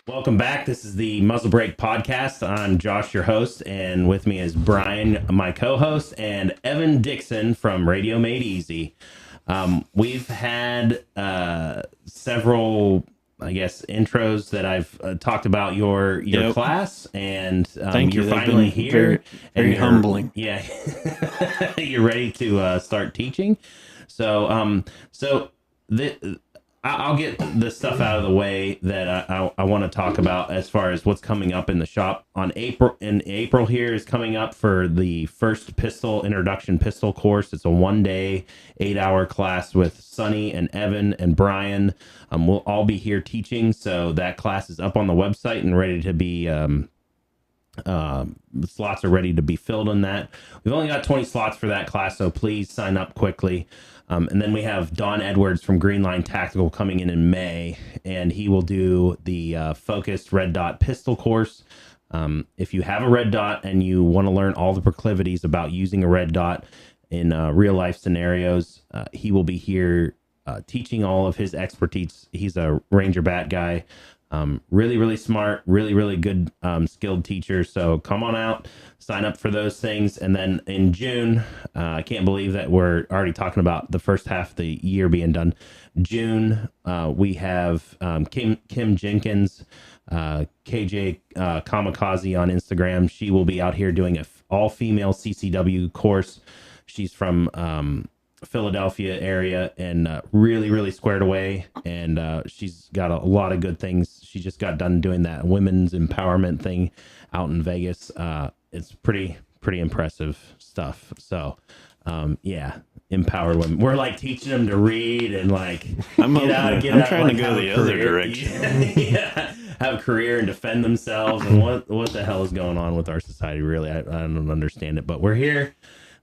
Welcome back. This is the Muzzle Break podcast. I'm Josh, your host, and with me is Brian, my co-host, and Evan Dixon from Radio Made Easy. We've had several, I guess, intros that I've talked about your class, and Thank you. you're They've finally been here. very humbling. Yeah, you're ready to start teaching. So I'll get the stuff out of the way that I want to talk about as far as what's coming up in the shop on April here is coming up for the first introduction pistol course. It's a 1-day 8-hour class with Sonny and Evan and Brian. We'll all be here teaching. So that class is up on the website and ready to be, slots are ready to be filled in that. We've only got 20 slots for that class, so please sign up quickly. And then we have Don Edwards from Green Line Tactical coming in May, and he will do the focused red dot pistol course. If you have a red dot and you want to learn all the proclivities about using a red dot in real life scenarios, he will be here teaching all of his expertise. He's a Ranger Bat guy. Really, really smart, really good, skilled teacher. So come on out, sign up for those things. And then in June, I can't believe that we're already talking about the first half of the year being done. June, we have Kim Jenkins, KJ Kamikaze on Instagram. She will be out here doing a all-female CCW course. She's from Philadelphia area and really squared away, and she's got a lot of good things. She just got done doing that women's empowerment thing out in Vegas. It's pretty impressive stuff. So yeah, empowered women. We're like teaching them to read and like I'm trying to go the other direction. Yeah, have a career and defend themselves. And what the hell is going on with our society? Really, I don't understand it. But we're here.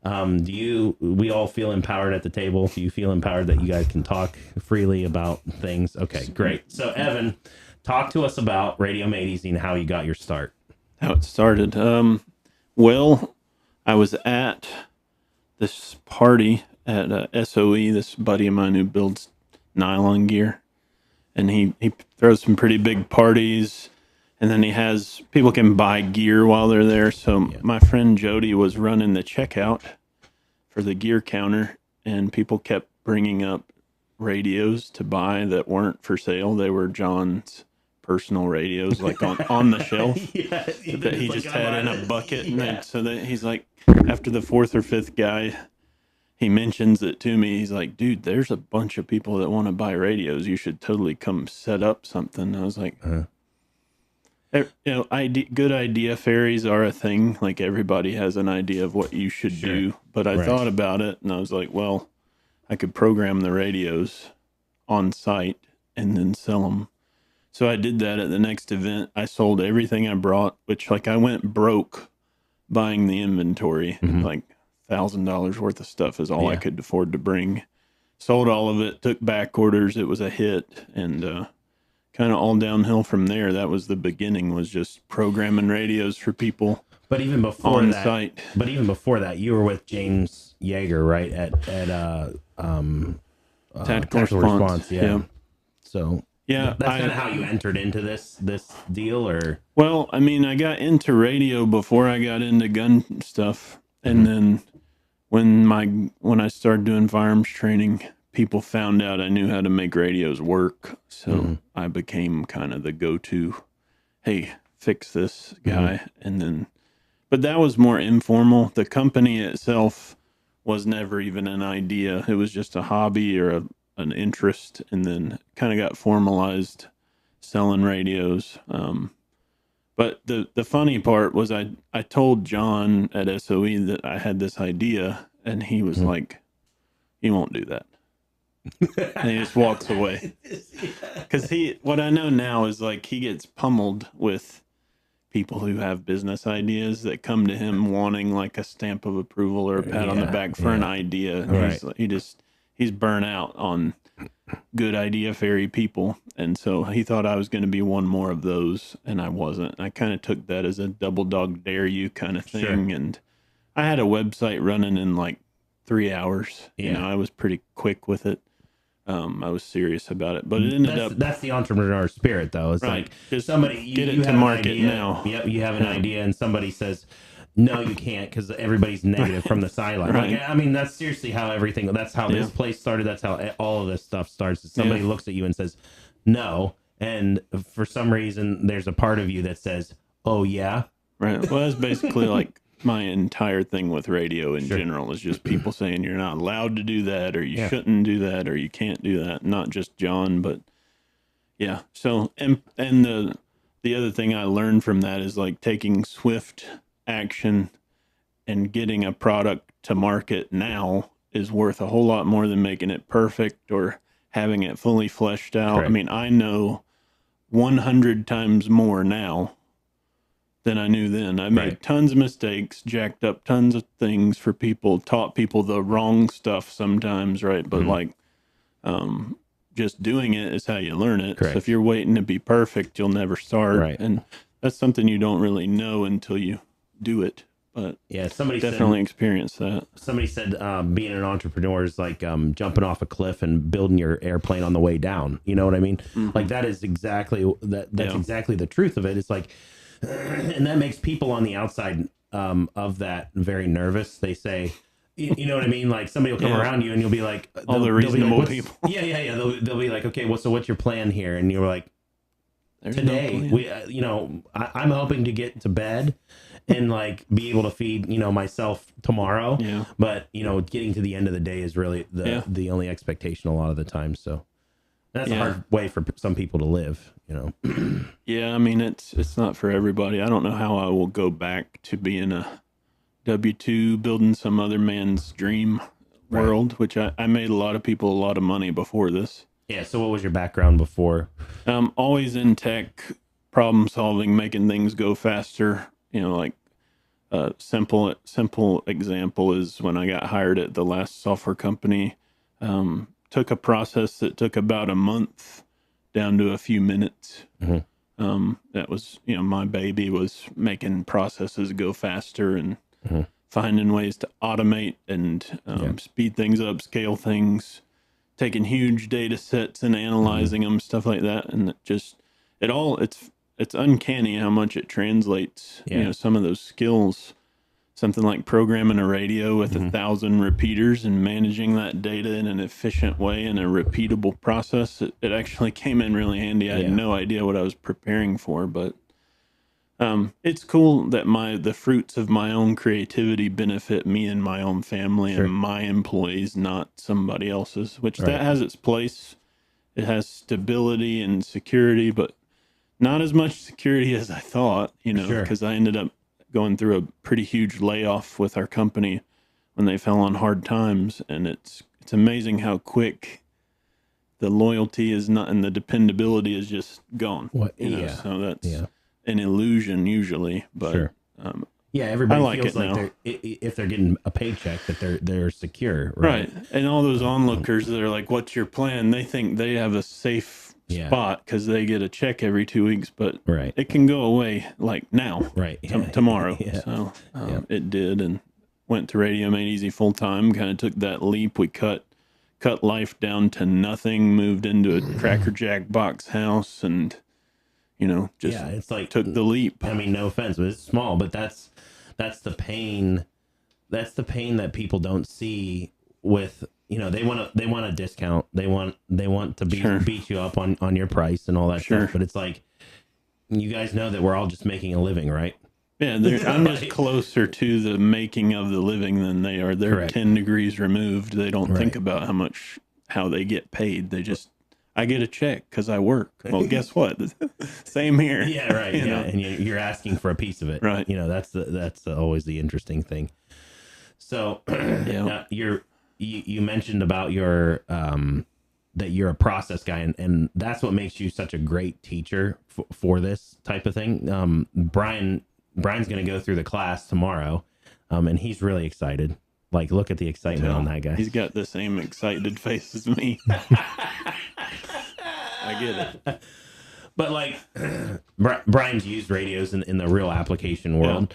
We all feel empowered at the table? Do you feel empowered that you guys can talk freely about things? Okay, great. So Evan, talk to us about Radio Made Easy and how you got your start. How it started. Well, I was at this party at SOE, this buddy of mine who builds nylon gear. And he throws some pretty big parties. And then he has people can buy gear while they're there. So my friend Jody was running the checkout for the gear counter, and people kept bringing up radios to buy that weren't for sale. They were John's personal radios, like on the shelf that he just had in a bucket. And then, so that he's like, after the fourth or fifth guy, he mentions it to me. He's like, dude, there's a bunch of people that want to buy radios. You should totally come set up something. I was like, good idea fairies are a thing. Like everybody has an idea of what you should do. But I thought about it and I was like, well, I could program the radios on site and then sell them. So I did that at the next event. I sold everything I brought, which like I went broke buying the inventory. Like $1,000 worth of stuff is all I could afford to bring. Sold all of it, took back orders. It was a hit, and kind of all downhill from there. That was the beginning, was just programming radios for people. But even before on that, site. But even before that, you were with James Yeager, right? At Tactical Response. Yeah. So yeah, that's kind of how you entered into this deal, or? Well, I mean, I got into radio before I got into gun stuff, and then when I started doing firearms training, people found out I knew how to make radios work. So I became kind of the go-to, hey, fix this guy. And then, but that was more informal. The company itself was never even an idea. It was just a hobby or an interest, and then kind of got formalized selling radios. But the funny part was I told John at SOE that I had this idea, and he was like, "You won't do that." And he just walks away. Because what I know now is like he gets pummeled with people who have business ideas that come to him wanting like a stamp of approval or a pat on the back for an idea. And he's burnt out on good idea fairy people. And so he thought I was going to be one more of those, and I wasn't. I kind of took that as a double dog dare you kind of thing. And I had a website running in like 3 hours. You know, I was pretty quick with it. I was serious about it. But it ended up That's the entrepreneur spirit, though. It's right. like Just somebody get you it to have an market idea. now. Yep, you have an idea, and somebody says, "No, you can't," because everybody's negative from the sideline. Right. Like, I mean, that's seriously how everything. That's how this place started. That's how all of this stuff starts. Somebody looks at you and says, "No," and for some reason, there's a part of you that says, "Oh yeah." Right. Well, that's basically like my entire thing with radio in general is just people saying you're not allowed to do that, or you shouldn't do that, or you can't do that. Not just John, but yeah. So, and the other thing I learned from that is like taking swift action and getting a product to market now is worth a whole lot more than making it perfect or having it fully fleshed out. Correct. I mean, I know 100 times more now than I knew then. I made tons of mistakes, jacked up tons of things for people, taught people the wrong stuff sometimes, right? But like, just doing it is how you learn it. Correct. So if you're waiting to be perfect, you'll never start. Right. And that's something you don't really know until you do it. But Yeah, somebody definitely experience that. Somebody said being an entrepreneur is like jumping off a cliff and building your airplane on the way down. You know what I mean? Like that is exactly that's exactly the truth of it. It's like, and that makes people on the outside of that very nervous. They say, you know what I mean? Like somebody will come around you and you'll be like, all the reasonable people. Yeah. They'll be like, okay, so what's your plan here? And you're like, today I'm hoping to get to bed and like be able to feed myself tomorrow, but getting to the end of the day is really the only expectation a lot of the time. So that's a hard way for some people to live. Yeah, I mean it's not for everybody. I don't know how I will go back to being a W-2 building some other man's dream world, which I made a lot of people a lot of money before this. Yeah. So what was your background before? Always in tech, problem solving, making things go faster. Like a simple example is when I got hired at the last software company. Took a process that took about a month down to a few minutes. That was, my baby was making processes go faster and finding ways to automate and speed things up, scale things, taking huge data sets and analyzing them, stuff like that. And it's uncanny how much it translates, some of those skills, something like programming a radio with 1,000 repeaters and managing that data in an efficient way in a repeatable process. It actually came in really handy. I had no idea what I was preparing for, but it's cool that the fruits of my own creativity benefit me and my own family and my employees, not somebody else's, which that has its place. It has stability and security, but not as much security as I thought, because I ended up going through a pretty huge layoff with our company when they fell on hard times. And it's amazing how quick the loyalty is not, and the dependability is just gone. So that's an illusion usually, but everybody feels like if they're getting a paycheck that they're secure, right? And all those onlookers that are like, "What's your plan?" They think they have a safe spot because they get a check every 2 weeks, but it can go away like now, tomorrow. So it did, and went to Radio Made Easy full time. Kind of took that leap. We cut life down to nothing. Moved into a Cracker Jack box house, and it's like took the leap. I mean, no offense, but it's small, but that's the pain. That's the pain that people don't see with, they want a discount. They want to beat you up on your price and all that stuff. But it's like, you guys know that we're all just making a living, right? Yeah. I'm just closer to the making of the living than they are. They're 10 degrees removed. They don't think about how they get paid. They just, I get a check because I work. Well, guess what? Same here. Yeah, right. And you're asking for a piece of it, right? That's always the interesting thing. So, you mentioned about your that you're a process guy, and that's what makes you such a great teacher for this type of thing. Brian's going to go through the class tomorrow, and he's really excited. Like, look at the excitement on that guy. He's got the same excited face as me. I get it. But like, Brian's used radios in the real application world.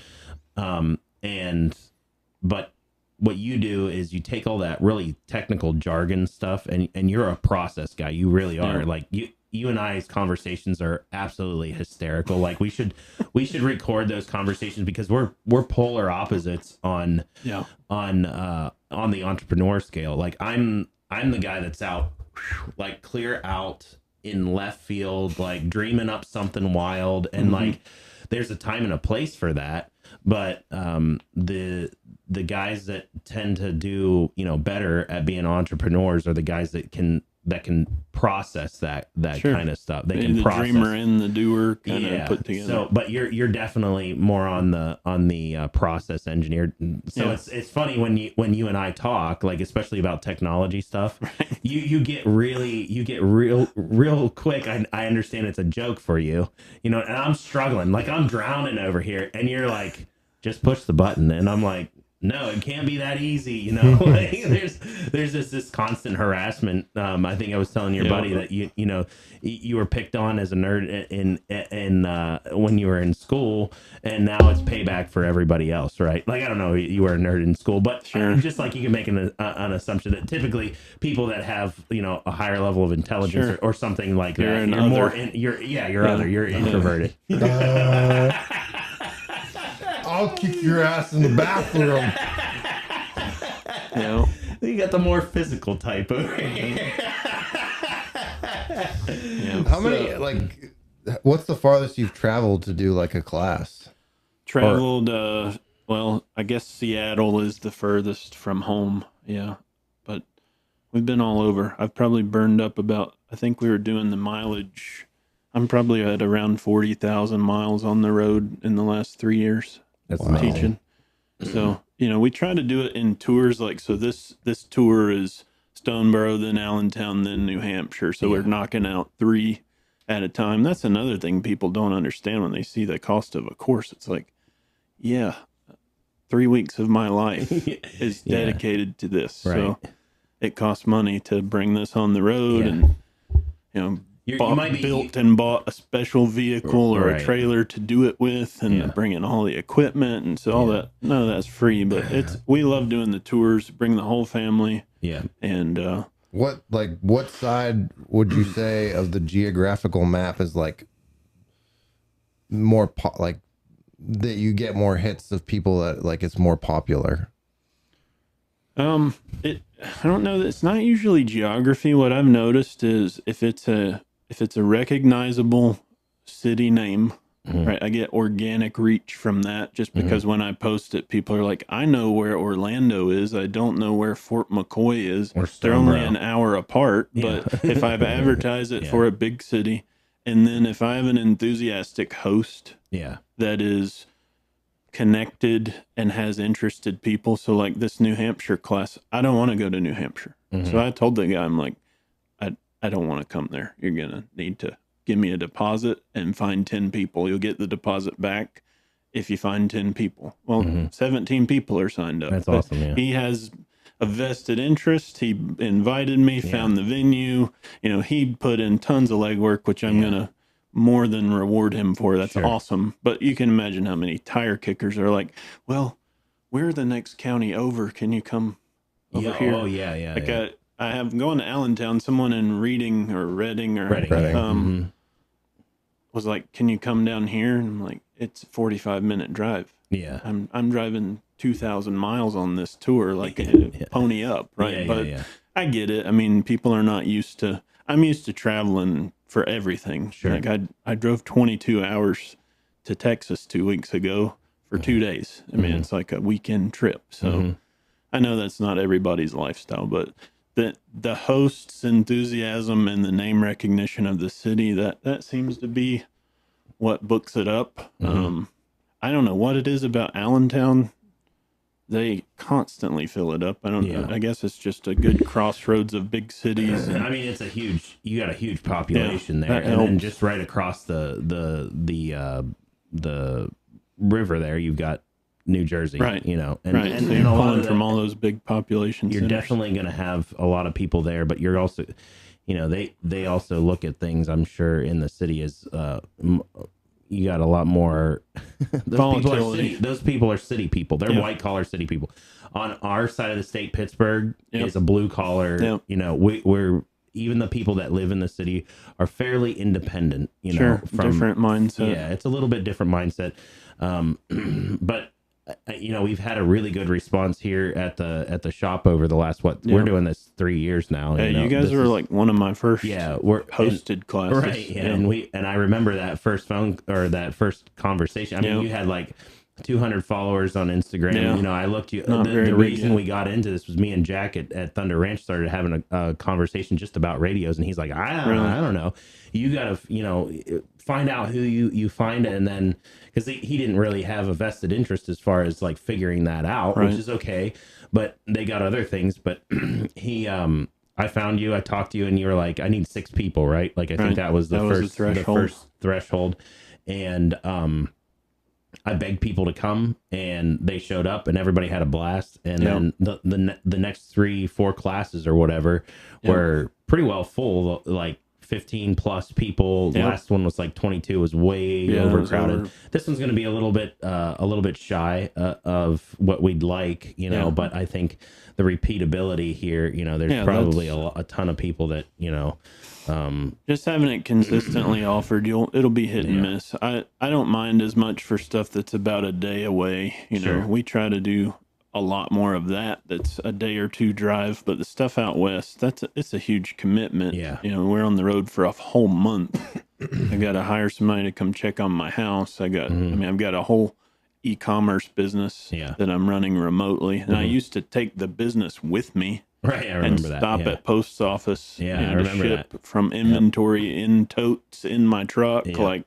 But what you do is you take all that really technical jargon stuff, and you're a process guy. You really are. Yeah. Like you and I's conversations are absolutely hysterical. Like we should record those conversations, because we're polar opposites on the entrepreneur scale. Like I'm the guy that's out, like clear out in left field, like dreaming up something wild, and like there's a time and a place for that. But the guys that tend to do, you know, better at being entrepreneurs are the guys that can process that Sure. kind of stuff. They Maybe can the process. dreamer and the doer kind of put together. So, but you're definitely more on the process engineer. So it's funny when you and I talk, like especially about technology stuff, right. you get real quick. I understand it's a joke for you, you know, and I'm struggling, like I'm drowning over here, and you're like, just push the button, and I'm like, no, it can't be that easy, you know. Like, there's just this constant harassment. I think I was telling your buddy that you know you were picked on as a nerd in when you were in school, and now it's payback for everybody else, right? Like I don't know, you were a nerd in school, but just like you can make an assumption that typically people that have, you know, a higher level of intelligence or something like that, you're introverted. I'll kick your ass in the bathroom. Yeah, you got the more physical type over here. How many, like, what's the farthest you've traveled to do like a class? Traveled, well, I guess Seattle is the furthest from home. Yeah, but we've been all over. I've probably burned up about, I think we were doing the mileage. I'm probably at around 40,000 miles on the road in the last 3 years. That's teaching. So, you know, we try to do it in tours. Like, so this tour is Stoneboro, then Allentown, then New Hampshire. So we're knocking out 3 at a time. That's another thing people don't understand when they see the cost of a course. It's like, 3 weeks of my life is dedicated to this. Right. So it costs money to bring this on the road and, you know, bought a special vehicle or a trailer to do it with, and bring in all the equipment, and so all that. None of that's free, but we love doing the tours. Bring the whole family. Yeah, and what side would you say of the geographical map is like more like that you get more hits of people that like it's more popular? I don't know. It's not usually geography. What I've noticed is if it's a recognizable city name, right, I get organic reach from that, just because when I post it, people are like, I know where Orlando is. I don't know where Fort McCoy is. They're only an hour apart. But if I've advertised it for a big city, and then if I have an enthusiastic host that is connected and has interested people. So like this New Hampshire class, I don't want to go to New Hampshire. So I told the guy, I'm like, I don't want to come there. You're going to need to give me a deposit and find 10 people. You'll get the deposit back if you find 10 people. Well, 17 people are signed up. That's awesome. Yeah. He has a vested interest. He invited me, found the venue. You know, he put in tons of legwork, which I'm going to more than reward him for. That's awesome. But you can imagine how many tire kickers are like, well, we're the next county over. Can you come over here? Oh, yeah. Like I have going to Allentown. Someone in Reading was like, "Can you come down here?" And I'm like, "It's a 45-minute drive. Yeah, I'm driving 2,000 miles on this tour, like pony up, right?" But I get it. I mean, people are not used to. I'm used to traveling for everything. Sure. Like I drove 22 hours to Texas 2 weeks ago for 2 days. I mean, it's like a weekend trip. So I know that's not everybody's lifestyle, but the host's enthusiasm and the name recognition of the city, that seems to be what books it up. I don't know what it is about Allentown. They constantly fill it up. I don't know. I guess it's just a good crossroads of big cities. And, I mean, you got a huge population there, and then just right across the river there, you've got New Jersey, right? You know, and so you're pulling from all those big populations. You're definitely going to have a lot of people there, but you're also, you know, they also look at things, I'm sure, in the city as, you you got a lot more. Volatility. Those people are city people. They're white collar city people. On our side of the state, Pittsburgh is a blue collar. Yep. You know, we're even the people that live in the city are fairly independent. You Sure, know, from different mindset. Yeah, it's a little bit different mindset. But you know, we've had a really good response here at the shop over the last we're doing this 3 years now. Yeah, you know, you guys were like one of my first we're hosted classes. right. Yeah. And I remember that first phone or that first conversation. I mean, you had like 200 followers on Instagram. Yeah. You know, I looked you. Not The very big reason yet. we got into this was me and Jack at Thunder Ranch started having a conversation just about radios, and he's like, I don't know. You got to, you know, find out who you find, and then because he didn't really have a vested interest as far as like figuring that out, Right. which is okay. But they got other things. But I found you, I talked to you, and you were like, I need 6 people, right? Like I think that was the first threshold. And I begged people to come, and they showed up, and everybody had a blast. And then the next 3-4 classes or whatever were pretty well full, like 15 plus people. The last one was like 22, was way overcrowded. This one's going to be a little bit shy of what we'd like, you know, but I think the repeatability here, you know, there's probably a ton of people that, you know, just having it consistently offered, it'll be hit and miss. I don't mind as much for stuff that's about a day away. You know, we try to do a lot more of that's a day or two drive, but the stuff out west, it's a huge commitment. Yeah. You know, we're on the road for a whole month. I got to hire somebody to come check on my house. I've got a whole e-commerce business that I'm running remotely, and I used to take the business with me. Right, I remember that. Stop at post office. Yeah, I remember that. From inventory in totes in my truck. Like,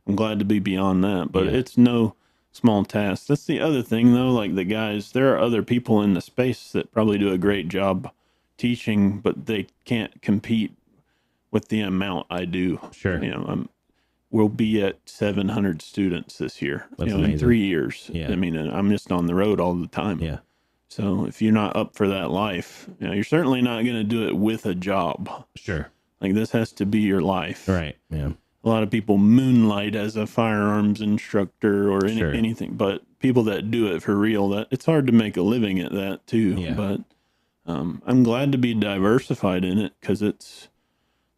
I'm glad to be beyond that, but it's no small task. That's the other thing, though. Like the guys, there are other people in the space that probably do a great job teaching, but they can't compete with the amount I do. Sure. You know, we'll be at 700 students this year. That's in 3 years. Yeah. I mean, and I'm just on the road all the time. Yeah. So if you're not up for that life, you know, you're certainly not going to do it with a job. Sure. Like this has to be your life. Right. Yeah. A lot of people moonlight as a firearms instructor or anything, but people that do it for real, that it's hard to make a living at that too. Yeah. But I'm glad to be diversified in it because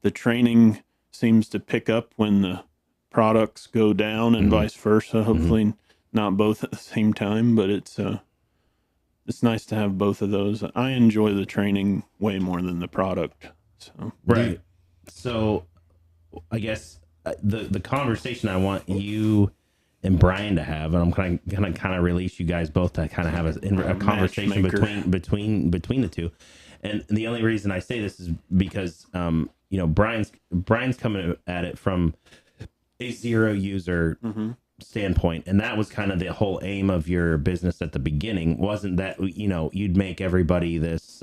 the training seems to pick up when the products go down and vice versa. Hopefully not both at the same time, but it's nice to have both of those. I enjoy the training way more than the product. So right. So I guess the conversation I want you and Brian to have, and I'm gonna kind of release you guys both to kind of have a conversation between the two. And the only reason I say this is because you know, Brian's coming at it from a zero user standpoint, and that was kind of the whole aim of your business at the beginning. Wasn't that, you know, you'd make everybody this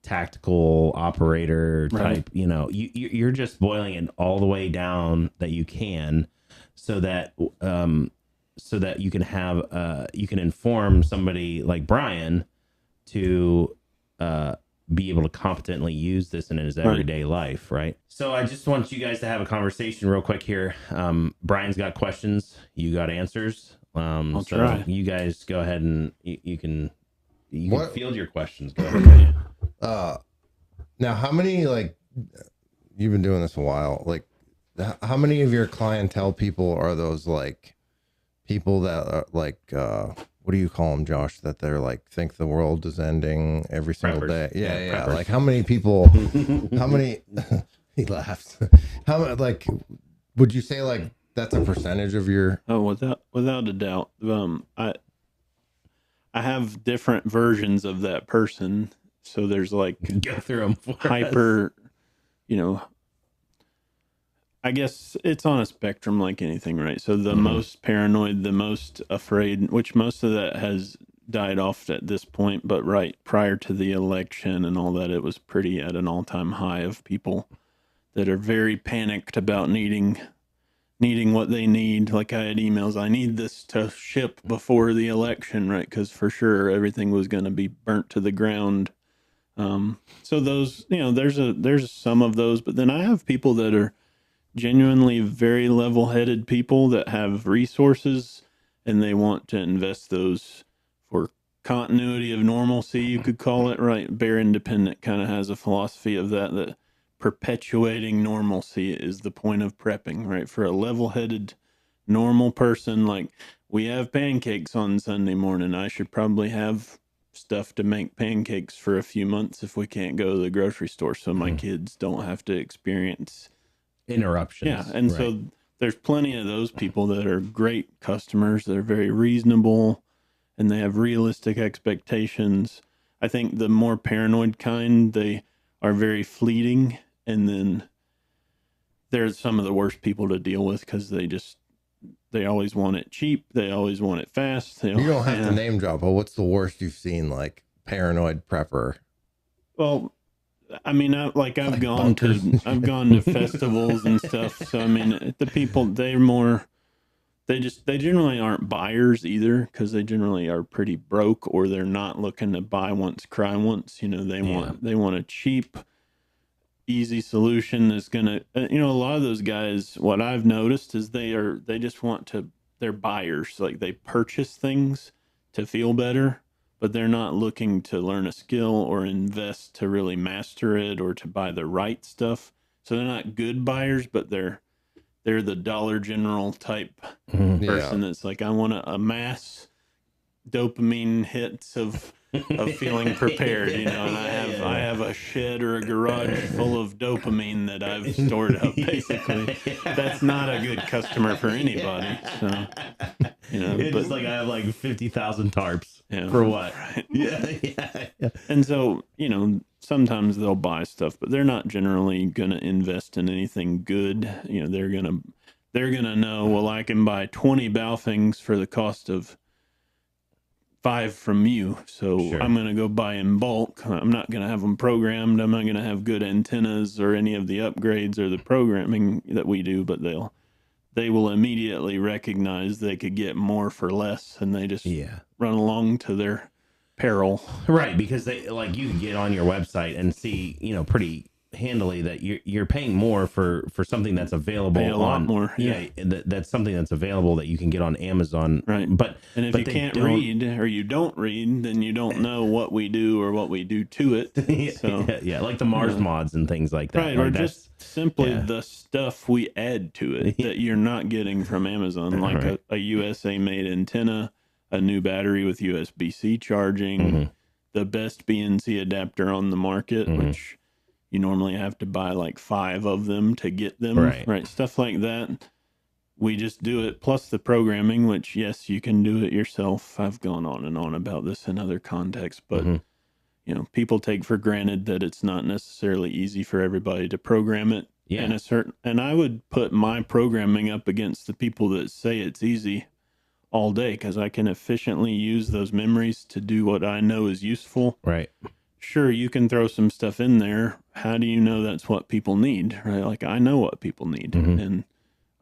tactical operator type, you know, you're just boiling it all the way down that you can, so that you can have you can inform somebody like Brian to be able to competently use this in his everyday life, right? So I just want you guys to have a conversation real quick here. Brian's got questions, you got answers. I'll try. You guys go ahead and you can field your questions. Go ahead. Now, how many, like, you've been doing this a while, like, how many of your clientele people are those, like, people that are like, what do you call them, Josh, that they're like, think the world is ending every single day? Yeah. Like, how many people, how many, he laughs. How, like, would you say, like, that's a percentage of your? Oh, without a doubt. I have different versions of that person. So there's like go through them hyper, you know, I guess it's on a spectrum like anything, right? So the most paranoid, the most afraid, which most of that has died off at this point, but prior to the election and all that, it was pretty at an all-time high of people that are very panicked about needing what they need. Like I had emails, I need this to ship before the election, right? Because for sure everything was going to be burnt to the ground. So those, you know, there's some of those, but then I have people that are genuinely very level-headed people that have resources and they want to invest those for continuity of normalcy, you could call it, right? Bear Independent kind of has a philosophy of that perpetuating normalcy is the point of prepping, right? For a level-headed normal person, like, we have pancakes on Sunday morning. I should probably have stuff to make pancakes for a few months if we can't go to the grocery store, so my kids don't have to experience interruptions. Yeah, and so there's plenty of those people that are great customers. They're very reasonable, and they have realistic expectations. I think the more paranoid kind, they are very fleeting, and then they're some of the worst people to deal with because they always want it cheap. They always want it fast. You don't have to name drop, but what's the worst you've seen, like, paranoid prepper? Well, I mean, I've gone to festivals and stuff. So, I mean, the people, they generally aren't buyers either, because they generally are pretty broke, or they're not looking to buy once, cry once. You know, they want a cheap, easy solution that's gonna, a lot of those guys, what I've noticed is they just want to, they're buyers. Like, they purchase things to feel better, but they're not looking to learn a skill or invest to really master it or to buy the right stuff. So they're not good buyers, but they're the Dollar General type person that's like, I want to amass dopamine hits of feeling prepared, and I have a shed or a garage full of dopamine that I've stored up. Basically, that's not a good customer for anybody. So, it's but like, I have like 50,000 tarps. Yeah, for what? Right. Yeah. And so, sometimes they'll buy stuff, but they're not generally going to invest in anything good. They're going to know, well, I can buy 20 Baofengs for the cost of 5 from you. So I'm going to go buy in bulk. I'm not going to have them programmed. I'm not going to have good antennas or any of the upgrades or the programming that we do, but they will immediately recognize they could get more for less, and they just run along to their peril. Right, because they, like, you can get on your website and see, pretty handily that you're paying more for something that's available. Pay a lot more. Yeah, that's something that's available that you can get on Amazon. Right. And if you can't read, or you don't read, then you don't know what we do or what we do to it. So, like the Mars mods and things like that. Right, or just simply the stuff we add to it that you're not getting from Amazon, like a USA made antenna, a new battery with USB-C charging, the best BNC adapter on the market, which you normally have to buy like 5 of them to get them. Right. Stuff like that. We just do it, plus the programming, which, yes, you can do it yourself. I've gone on and on about this in other contexts, but people take for granted that it's not necessarily easy for everybody to program it. Yeah. And I would put my programming up against the people that say it's easy all day, because I can efficiently use those memories to do what I know is useful. Right. Sure, you can throw some stuff in there. How do you know that's what people need? Right? Like, I know what people need, and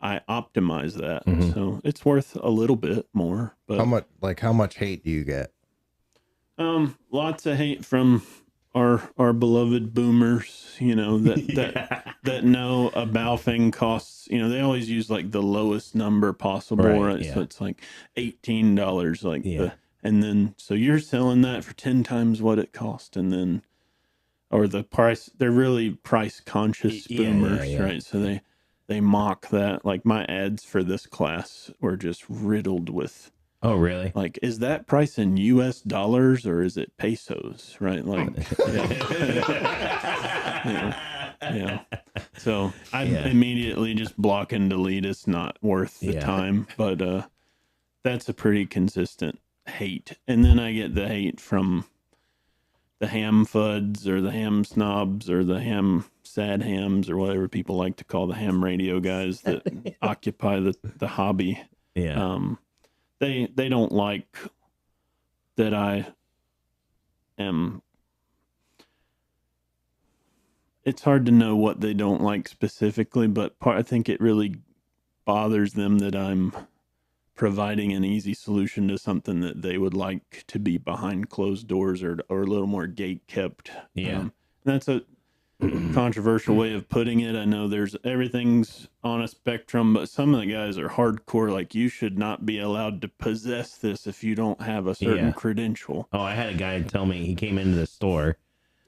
I optimize that. So it's worth a little bit more. But how much hate do you get? Lots of hate from our beloved boomers, that know a Baofeng costs, they always use like the lowest number possible, right? So it's like $18, and then, so you're selling that for 10 times what it cost. And then, or the price, they're really price conscious boomers, right? So they mock that. Like, my ads for this class were just riddled with, oh, really? like, is that price in US dollars or is it pesos? Right? Like, So I immediately just block and delete. It's not worth the time. But that's a pretty consistent hate. And then I get the hate from the ham fuds or the ham snobs or the ham sad hams or whatever people like to call the ham radio guys that occupy the hobby. Yeah. They don't like that I am. It's hard to know what they don't like specifically, but I think it really bothers them that I'm providing an easy solution to something that they would like to be behind closed doors or a little more gate kept. Yeah. That's controversial way of putting it. I know everything's on a spectrum, but some of the guys are hardcore. Like, you should not be allowed to possess this if you don't have a certain credential. Oh, I had a guy tell me, he came into the store.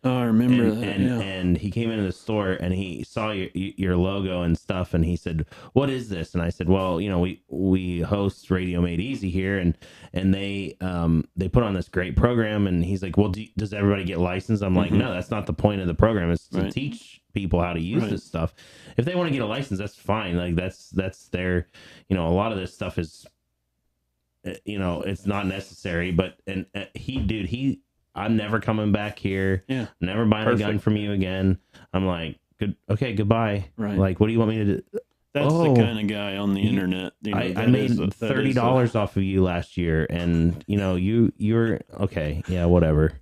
Oh, I remember that. And he came into the store and he saw your logo and stuff, and he said, "What is this?" And I said, "Well, we host Radio Made Easy here, and they put on this great program." And he's like, "Well, does everybody get licensed?" I'm like, "No, that's not the point of the program. It's to teach people how to use this stuff. If they want to get a license, that's fine. Like, that's their, a lot of this stuff is, it's not necessary." But I'm never coming back here. Yeah. Never buying a gun from you again. I'm like, good. Okay, goodbye. Right. Like, what do you want me to do? That's the kind of guy on the internet. I made $30 off of you last year, and you're okay. Yeah, whatever.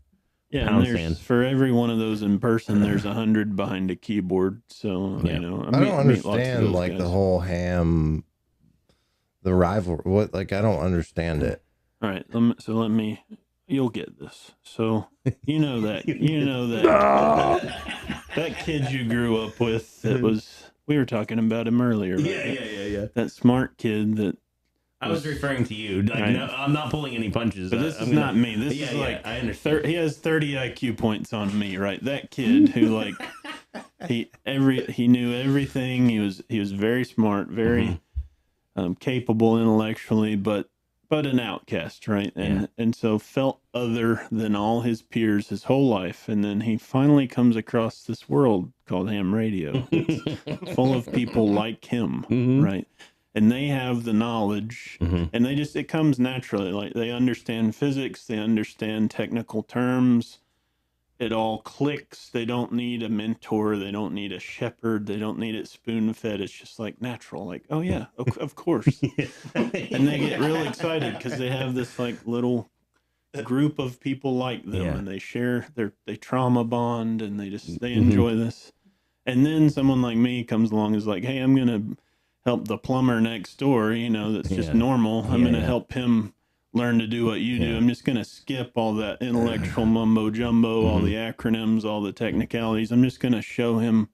Yeah, and there's, for every one of those in person, there's 100 behind a keyboard. So I don't understand like the whole ham, the rival. What, like, I don't understand it. All right, let me. You'll get this. So that that kid you grew up with, we were talking about him earlier. Yeah. That smart kid that I was referring to you. Like, no, I'm not pulling any punches. But this is not me. This is like, I understand. He has 30 IQ points on me, right? That kid who, like, he knew everything. He was very smart, very capable intellectually, but an outcast, right? And so felt other than all his peers his whole life. And then he finally comes across this world called ham radio. It's full of people like him, right? And they have the knowledge, and it comes naturally. Like, they understand physics, they understand technical terms. It all clicks. They don't need a mentor. They don't need a shepherd. They don't need it spoon-fed. It's just like natural. Like, oh yeah, of course. And they get real excited because they have this like little group of people like them, and they share they trauma bond, and they enjoy this. And then someone like me comes along and is like, hey, I'm gonna help the plumber next door. That's just normal. I'm gonna help him learn to do what you do. I'm just going to skip all that intellectual mumbo jumbo, all the acronyms, all the technicalities. I'm just going to show him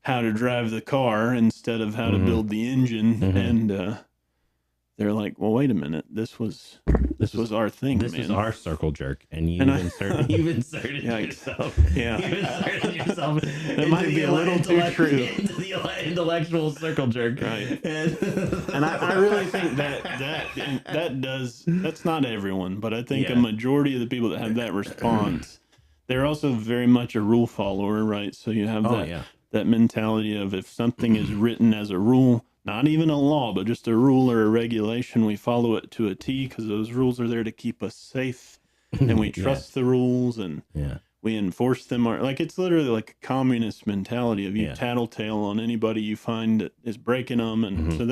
how to drive the car instead of how to build the engine. And they're like, well, wait a minute. This was our thing. This is our circle jerk. And you've inserted yourself. Yeah. You've inserted yourself. That might be a little too true. Into the intellectual circle jerk. Right. And I really think that's not everyone, but I think a majority of the people that have that response, they're also very much a rule follower, right? So you have that mentality of, if something is written as a rule, not even a law, but just a rule or a regulation, we follow it to a T, because those rules are there to keep us safe, and we trust the rules, and we enforce them. Like, it's literally like a communist mentality of you tattletale on anybody you find that is breaking them. And so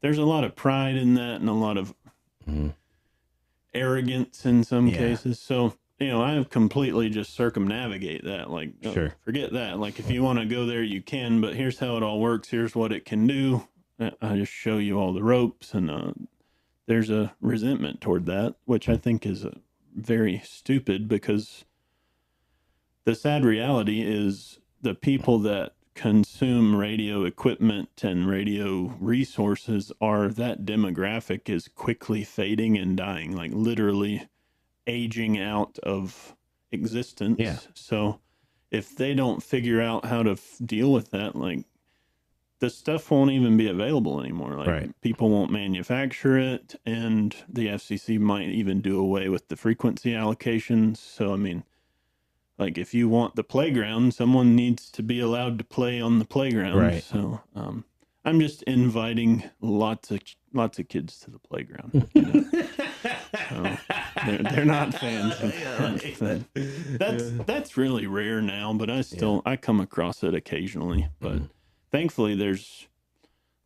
there's a lot of pride in that, and a lot of arrogance in some cases. So, I completely just circumnavigate that. Like, forget that. Like, if you want to go there, you can, but here's how it all works. Here's what it can do. I just show you all the ropes, and there's a resentment toward that, which I think is very stupid, because the sad reality is the people that consume radio equipment and radio resources that demographic is quickly fading and dying, like literally aging out of existence. So if they don't figure out how to deal with that, like, the stuff won't even be available anymore. Like, people won't manufacture it, and the FCC might even do away with the frequency allocations. So, I mean, like, if you want the playground, someone needs to be allowed to play on the playground. Right. So, I'm just inviting lots of kids to the playground. So they're not fans of that's really rare now, but I come across it occasionally. But thankfully, there's,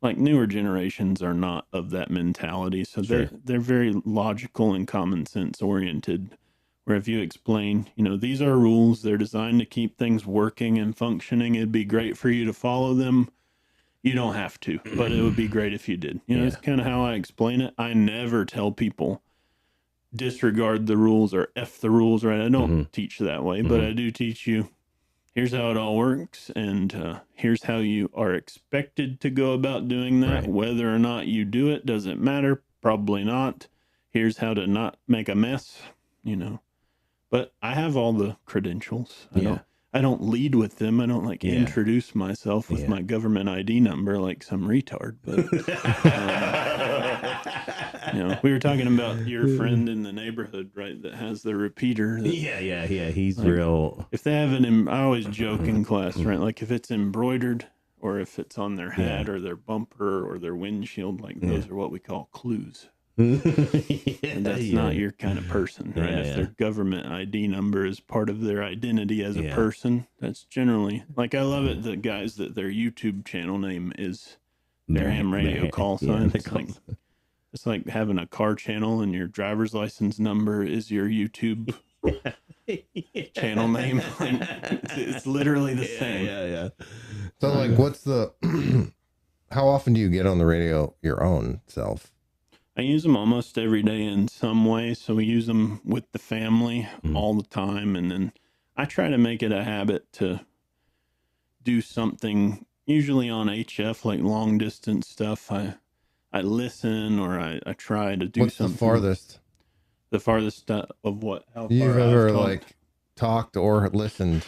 like, newer generations are not of that mentality, so they're very logical and common sense oriented. Where if you explain, these are rules, they're designed to keep things working and functioning. It'd be great for you to follow them. You don't have to, but it would be great if you did. That's kind of how I explain it. I never tell people disregard the rules or F the rules, right? I don't teach that way, but I do teach you, here's how it all works, and here's how you are expected to go about doing that. Right. Whether or not you do it doesn't matter. Probably not. Here's how to not make a mess, you know. But I have all the credentials. I don't lead with them. I don't like introduce myself with my government ID number like some retard. But you know, we were talking about your friend in the neighborhood, right? That has the repeater. That, yeah. He's like, real. If they have I always joke in class, right? Like if it's embroidered or if it's on their hat or their bumper or their windshield, like those are what we call clues. And that's not your kind of person, right? If their government ID number is part of their identity as a person, that's generally like, I love it. The guys that their YouTube channel name is their ham radio call sign. It's like having a car channel and your driver's license number is your YouTube channel name. It's literally the same. Yeah. So like, what's the, how often do you get on the radio your own self? I use them almost every day in some way. So we use them with the family all the time. And then I try to make it a habit to do something, usually on HF, like long distance stuff. I listen or I try to do What's something. the farthest? The farthest of what? How far You've I've ever talked? like talked or listened?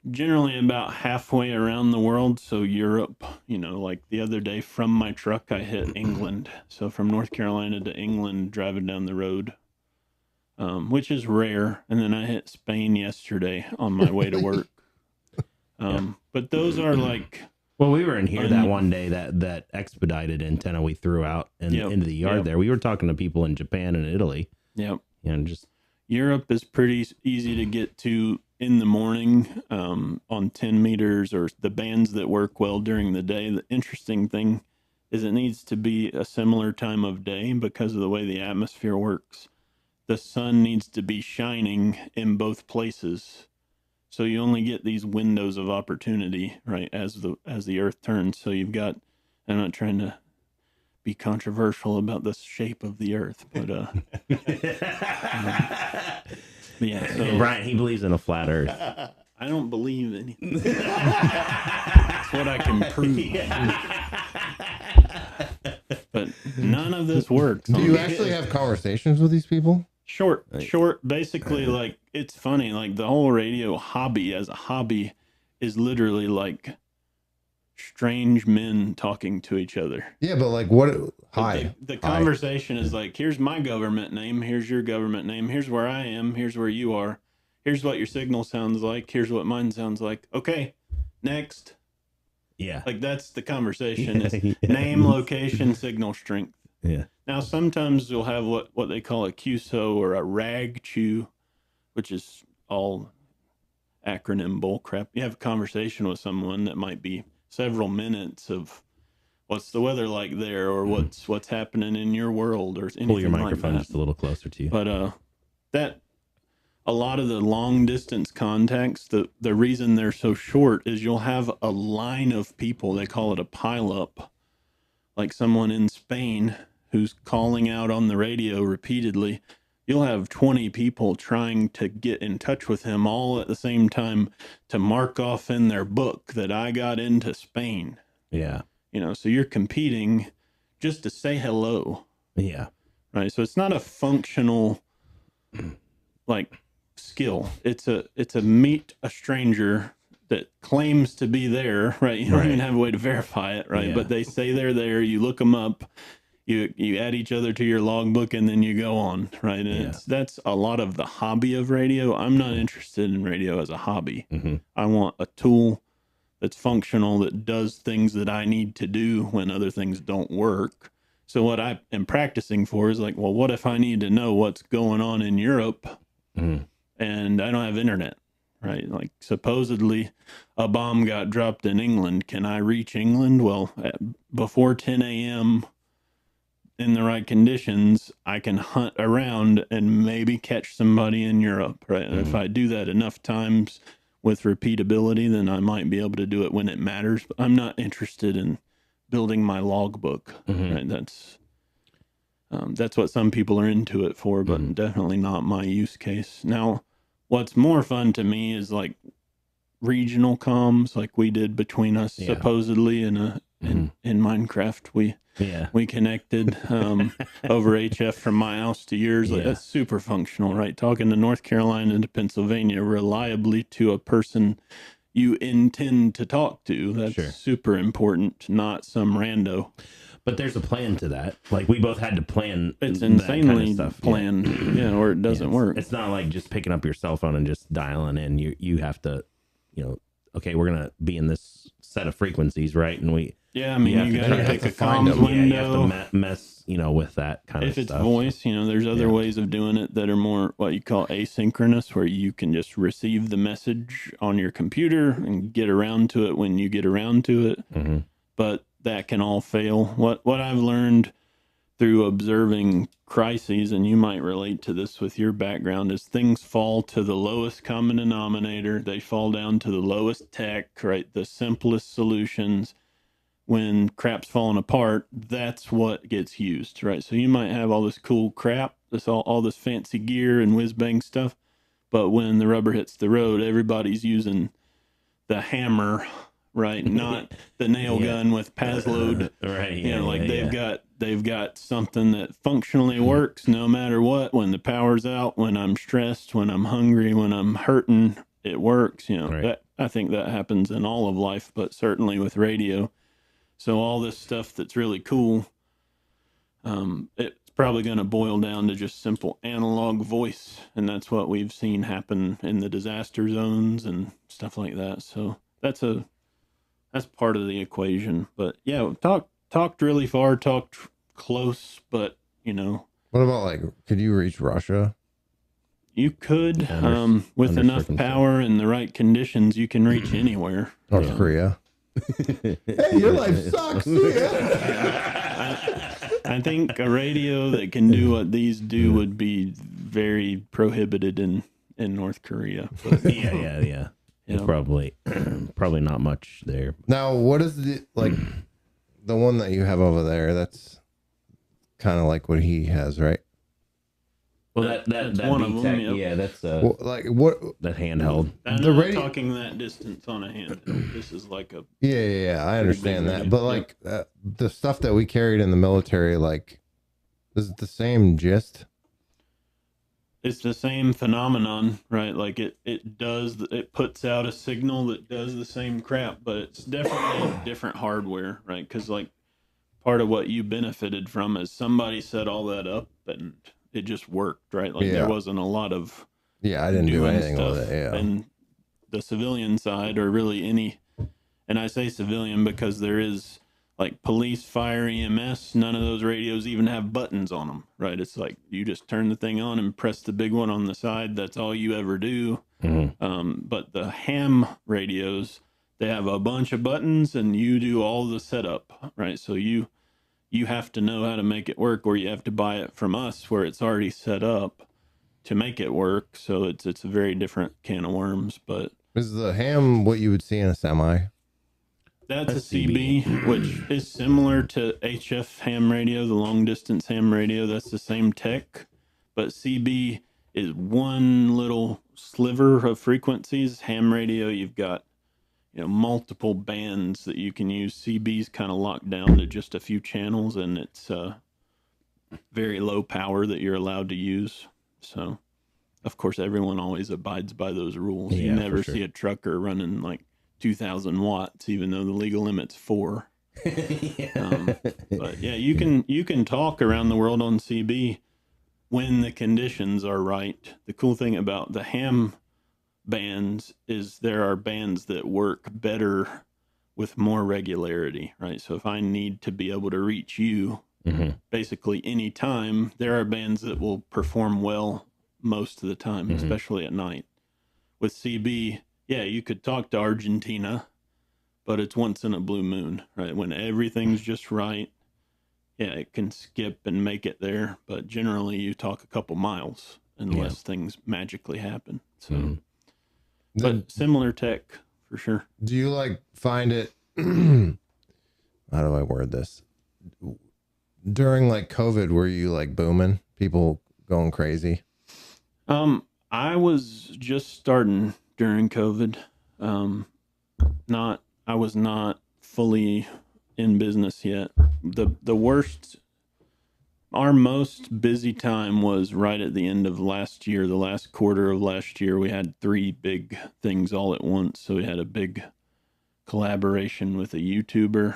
Generally about halfway around the world. So Europe, you know, like the other day from my truck, I hit England. So from North Carolina to England, driving down the road, which is rare. And then I hit Spain yesterday on my way to work. But those are like, well, we were in here that one day that expedited antenna we threw out into the yard there. We were talking to people in Japan and Italy. Yep. And just Europe is pretty easy to get to in the morning on 10 meters or the bands that work well during the day. The interesting thing is it needs to be a similar time of day because of the way the atmosphere works. The sun needs to be shining in both places. So you only get these windows of opportunity, right, as the earth turns. So you've got, I'm not trying to be controversial about the shape of the earth, but yeah. So Brian, he believes in a flat earth. I don't believe anything. That's what I can prove. But none of this works. Do you actually have conversations with these people? Short, basically, like, it's funny, like, the whole radio hobby as a hobby is literally like strange men talking to each other. Yeah, but like, what? Hi. The conversation is like, here's my government name, here's your government name, here's where I am, here's where you are, here's what your signal sounds like, here's what mine sounds like. Okay, next. Yeah. Like, that's the conversation. Is name, location, signal strength. Yeah. Now, sometimes you'll have what they call a QSO or a rag chew, which is all acronym bull crap. You have a conversation with someone that might be several minutes of what's the weather like there, or what's happening in your world, or anything. Pull your microphone like just a little closer to you. But that a lot of the long distance contacts, the reason they're so short is you'll have a line of people. They call it a pileup, like someone in Spain who's calling out on the radio repeatedly. You'll have 20 people trying to get in touch with him all at the same time to mark off in their book that I got into Spain. Yeah. You know, so you're competing just to say hello. Yeah. Right. So it's not a functional like skill. It's a meet a stranger that claims to be there, right? You don't even have a way to verify it, right? Yeah. But they say they're there, you look them up, you add each other to your logbook, and then you go on, right? And that's a lot of the hobby of radio. I'm not interested in radio as a hobby. I want a tool that's functional, that does things that I need to do when other things don't work. So what I am practicing for is like, well, what if I need to know what's going on in Europe and I don't have internet, right? Like, supposedly a bomb got dropped in England. Can I reach England? Well, before 10 a.m., in the right conditions, I can hunt around and maybe catch somebody in Europe, right? And if I do that enough times with repeatability, then I might be able to do it when it matters. But I'm not interested in building my logbook, right? That's what some people are into it for, but definitely not my use case. Now, what's more fun to me is like regional comms like we did between us, Yeah. supposedly in Minecraft. We connected over HF from my house to yours. Like, that's super functional, right? Talking to North Carolina to Pennsylvania reliably to a person you intend to talk to. That's super important, not some rando. But there's a plan to that. Like, we both had to plan. It's insanely that kind of stuff. planned, or it doesn't work. It's not like just picking up your cell phone and just dialing in. You have to, okay, we're gonna be in this set of frequencies, right? And we. Yeah, I mean, you gotta pick a comms window. You have to mess, with that kind of stuff. If it's voice, there's other ways of doing it that are more what you call asynchronous, where you can just receive the message on your computer and get around to it when you get around to it. But that can all fail. What I've learned through observing crises, and you might relate to this with your background, is things fall to the lowest common denominator. They fall down to the lowest tech, right? The simplest solutions. When crap's falling apart, that's what gets used, right? So you might have all this cool crap, all this fancy gear and whiz bang stuff, but when the rubber hits the road, everybody's using the hammer, right? Not the nail gun with Pazload, right? They've got something that functionally works no matter what. When the power's out, when I'm stressed, when I'm hungry, when I'm hurting, it works. That, I think that happens in all of life, but certainly with radio. So all this stuff that's really cool, it's probably going to boil down to just simple analog voice. And that's what we've seen happen in the disaster zones and stuff like that. So that's part of the equation. But yeah, talked really far, talked close, but What about could you reach Russia? You could, with enough power and the right conditions, you can reach anywhere. North Korea. Hey, your life sucks. I think a radio that can do what these do would be very prohibited in North Korea. But, yeah. Probably not much there. Now, what is the one that you have over there? That's kind of like what he has, right? Well, that's one of them. Yep. Yeah, that's what that handheld. I'm not talking that distance on a handheld. This is like a I understand that, but the stuff that we carried in the military, is it the same gist? It's the same phenomenon, right? Like it puts out a signal that does the same crap, but it's definitely different hardware, right? Because part of what you benefited from is somebody set all that up and it just worked, right? There wasn't a lot of I didn't do anything with it. And the civilian side, or really any, and I say civilian because there is police, fire, EMS, none of those radios even have buttons on them, right? It's you just turn the thing on and press the big one on the side. That's all you ever do. But the ham radios, they have a bunch of buttons and you do all the setup, right? So you have to know how to make it work, or you have to buy it from us where it's already set up to make it work. So it's a very different can of worms. But is the ham what you would see in a semi? That's a CB, which is similar to HF ham radio, the long distance ham radio. That's the same tech, but CB is one little sliver of frequencies. Ham radio, you've got multiple bands that you can use. CB's kind of locked down to just a few channels, and it's very low power that you're allowed to use. So, of course, everyone always abides by those rules. You never see a trucker running 2,000 watts, even though the legal limit's 4. But yeah, you can talk around the world on CB when the conditions are right. The cool thing about the ham bands is there are bands that work better with more regularity, right? So if I need to be able to reach you basically any time, there are bands that will perform well most of the time, especially at night. With CB, you could talk to Argentina, but it's once in a blue moon, right? When everything's just right, it can skip and make it there, but generally you talk a couple miles unless things magically happen. So but similar tech for sure. Do you find it how do I word this? During COVID, were you booming, people going crazy? I was just starting during COVID. I was not fully in business yet. The worst, our most busy time was right at the end of last year, the last quarter of last year. We had 3 big things all at once. So we had a big collaboration with a YouTuber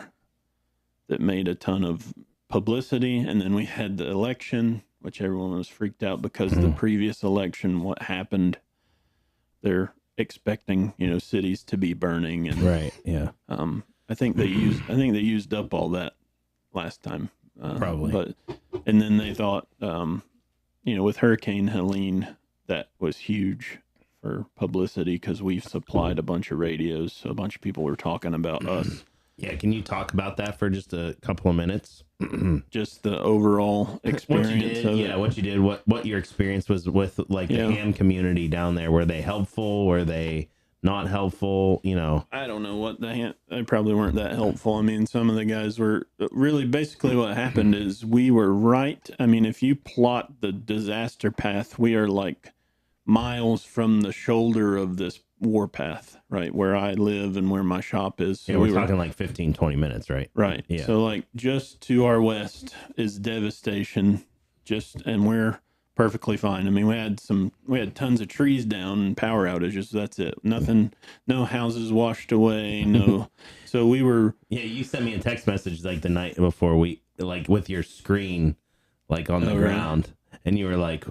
that made a ton of publicity, and then we had the election, which everyone was freaked out because the previous election, what happened, they're expecting, cities to be burning, and Right. Yeah. I think they used up all that last time, Probably. but and then they thought, with Hurricane Helene, that was huge for publicity because we supplied a bunch of radios, so a bunch of people were talking about us. Yeah, can you talk about that for just a couple of minutes? Just the overall experience of it. What you did, what your experience was with like the ham community down there. Were they helpful? Were they not helpful? I don't know what they probably weren't that helpful. I mean, some of the guys were really, basically what happened is we were right. I mean, if you plot the disaster path, we are like miles from the shoulder of this warpath, right, where I live and where my shop is. So we're talking like 15, 20 minutes, right? Right. Yeah. So like just to our west is devastation, and we're perfectly fine. I mean, we had tons of trees down and power outages. That's it. Nothing, no houses washed away. No. So we were. Yeah. You sent me a text message like the night before with your screen, like on the ground. And you were like,